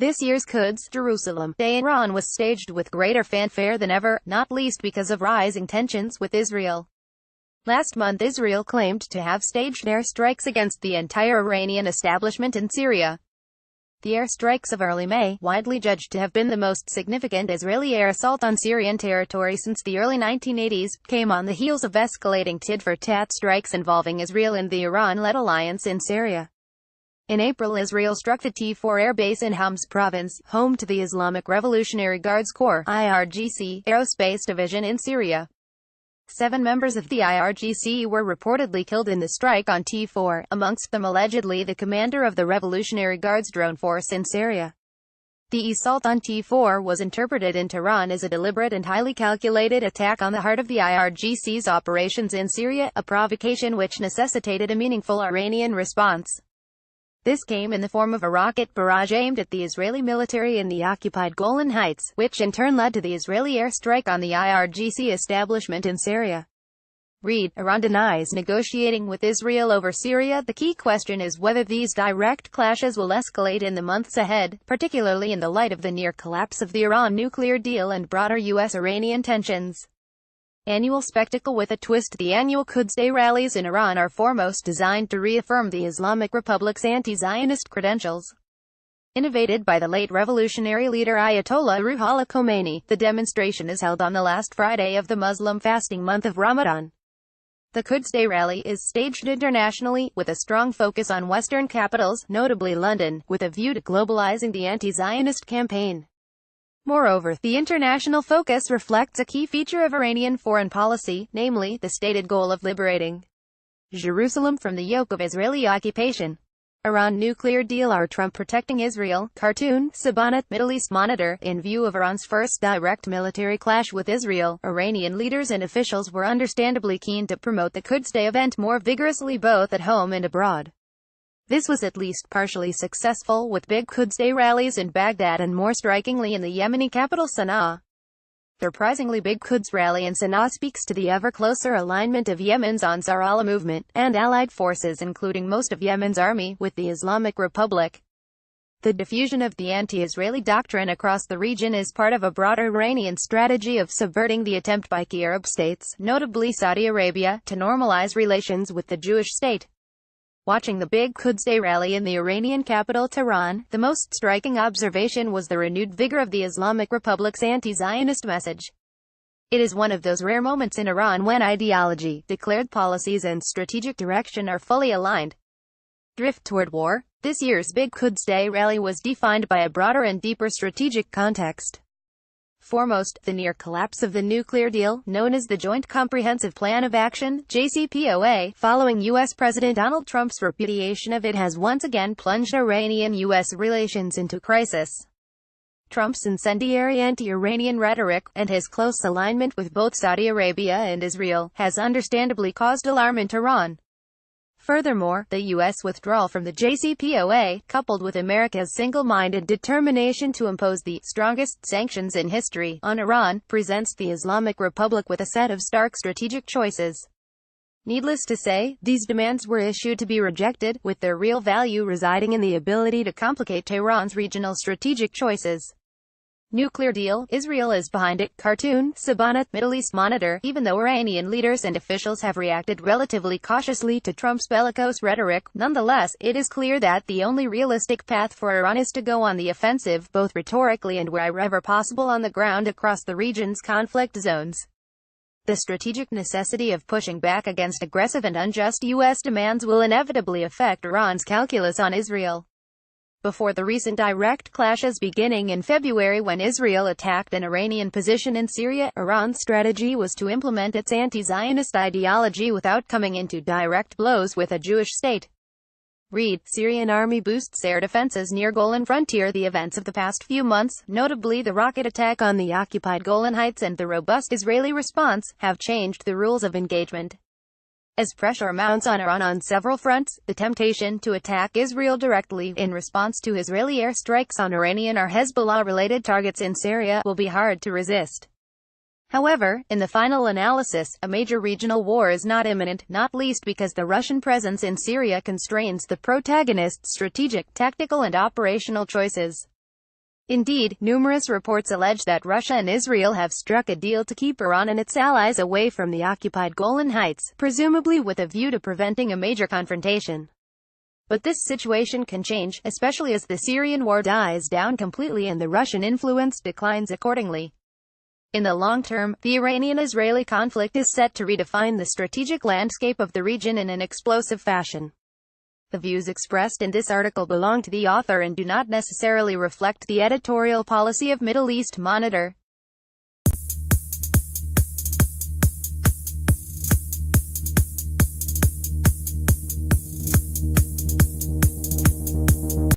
This year's Quds Jerusalem Day in Iran was staged with greater fanfare than ever, not least because of rising tensions with Israel. Last month Israel claimed to have staged airstrikes against the entire Iranian establishment in Syria. The airstrikes of early May, widely judged to have been the most significant Israeli air assault on Syrian territory since the early 1980s, came on the heels of escalating tit-for-tat strikes involving Israel and the Iran-led alliance in Syria. In April, Israel struck the T4 air base in Homs province, home to the Islamic Revolutionary Guards Corps (IRGC) aerospace division in Syria. 7 members of the IRGC were reportedly killed in the strike on T4, amongst them allegedly the commander of the Revolutionary Guards drone force in Syria. The assault on T4 was interpreted in Tehran as a deliberate and highly calculated attack on the heart of the IRGC's operations in Syria, a provocation which necessitated a meaningful Iranian response. This came in the form of a rocket barrage aimed at the Israeli military in the occupied Golan Heights, which in turn led to the Israeli airstrike on the IRGC establishment in Syria. Read, Iran denies negotiating with Israel over Syria. The key question is whether these direct clashes will escalate in the months ahead, particularly in the light of the near collapse of the Iran nuclear deal and broader U.S.-Iranian tensions. Annual spectacle with a twist. The annual Quds Day rallies in Iran are foremost designed to reaffirm the Islamic Republic's anti-Zionist credentials. Innovated by the late revolutionary leader Ayatollah Ruhollah Khomeini, the demonstration is held on the last Friday of the Muslim fasting month of Ramadan. The Quds Day rally is staged internationally, with a strong focus on Western capitals, notably London, with a view to globalizing the anti-Zionist campaign. Moreover, the international focus reflects a key feature of Iranian foreign policy, namely, the stated goal of liberating Jerusalem from the yoke of Israeli occupation. Iran nuclear deal. Are Trump protecting Israel? Cartoon, Sabanat, Middle East Monitor. In view of Iran's first direct military clash with Israel, Iranian leaders and officials were understandably keen to promote the Quds Day event more vigorously both at home and abroad. This was at least partially successful, with big Quds Day rallies in Baghdad and more strikingly in the Yemeni capital Sana'a. The surprisingly big Quds rally in Sana'a speaks to the ever-closer alignment of Yemen's Ansar Allah movement, and allied forces including most of Yemen's army, with the Islamic Republic. The diffusion of the anti-Israeli doctrine across the region is part of a broader Iranian strategy of subverting the attempt by key Arab states, notably Saudi Arabia, to normalize relations with the Jewish state. Watching the big Quds Day rally in the Iranian capital Tehran, the most striking observation was the renewed vigor of the Islamic Republic's anti-Zionist message. It is one of those rare moments in Iran when ideology, declared policies and strategic direction are fully aligned. Drift toward war. This year's big Quds Day rally was defined by a broader and deeper strategic context. Foremost, the near collapse of the nuclear deal, known as the Joint Comprehensive Plan of Action, JCPOA, following U.S. President Donald Trump's repudiation of it, has once again plunged Iranian-U.S. relations into crisis. Trump's incendiary anti-Iranian rhetoric, and his close alignment with both Saudi Arabia and Israel, has understandably caused alarm in Tehran. Furthermore, the U.S. withdrawal from the JCPOA, coupled with America's single-minded determination to impose the strongest sanctions in history on Iran, presents the Islamic Republic with a set of stark strategic choices. Needless to say, these demands were issued to be rejected, with their real value residing in the ability to complicate Tehran's regional strategic choices. Nuclear deal. Israel is behind it. Cartoon, Sabanat, Middle East Monitor. Even though Iranian leaders and officials have reacted relatively cautiously to Trump's bellicose rhetoric, nonetheless, it is clear that the only realistic path for Iran is to go on the offensive, both rhetorically and wherever possible on the ground across the region's conflict zones. The strategic necessity of pushing back against aggressive and unjust U.S. demands will inevitably affect Iran's calculus on Israel. Before the recent direct clashes beginning in February when Israel attacked an Iranian position in Syria, Iran's strategy was to implement its anti-Zionist ideology without coming into direct blows with a Jewish state. Read, Syrian army boosts air defenses near Golan frontier. The events of the past few months, notably the rocket attack on the occupied Golan Heights and the robust Israeli response, have changed the rules of engagement. As pressure mounts on Iran on several fronts, the temptation to attack Israel directly, in response to Israeli airstrikes on Iranian or Hezbollah-related targets in Syria, will be hard to resist. However, in the final analysis, a major regional war is not imminent, not least because the Russian presence in Syria constrains the protagonist's strategic, tactical and operational choices. Indeed, numerous reports allege that Russia and Israel have struck a deal to keep Iran and its allies away from the occupied Golan Heights, presumably with a view to preventing a major confrontation. But this situation can change, especially as the Syrian war dies down completely and the Russian influence declines accordingly. In the long term, the Iranian-Israeli conflict is set to redefine the strategic landscape of the region in an explosive fashion. The views expressed in this article belong to the author and do not necessarily reflect the editorial policy of Middle East Monitor.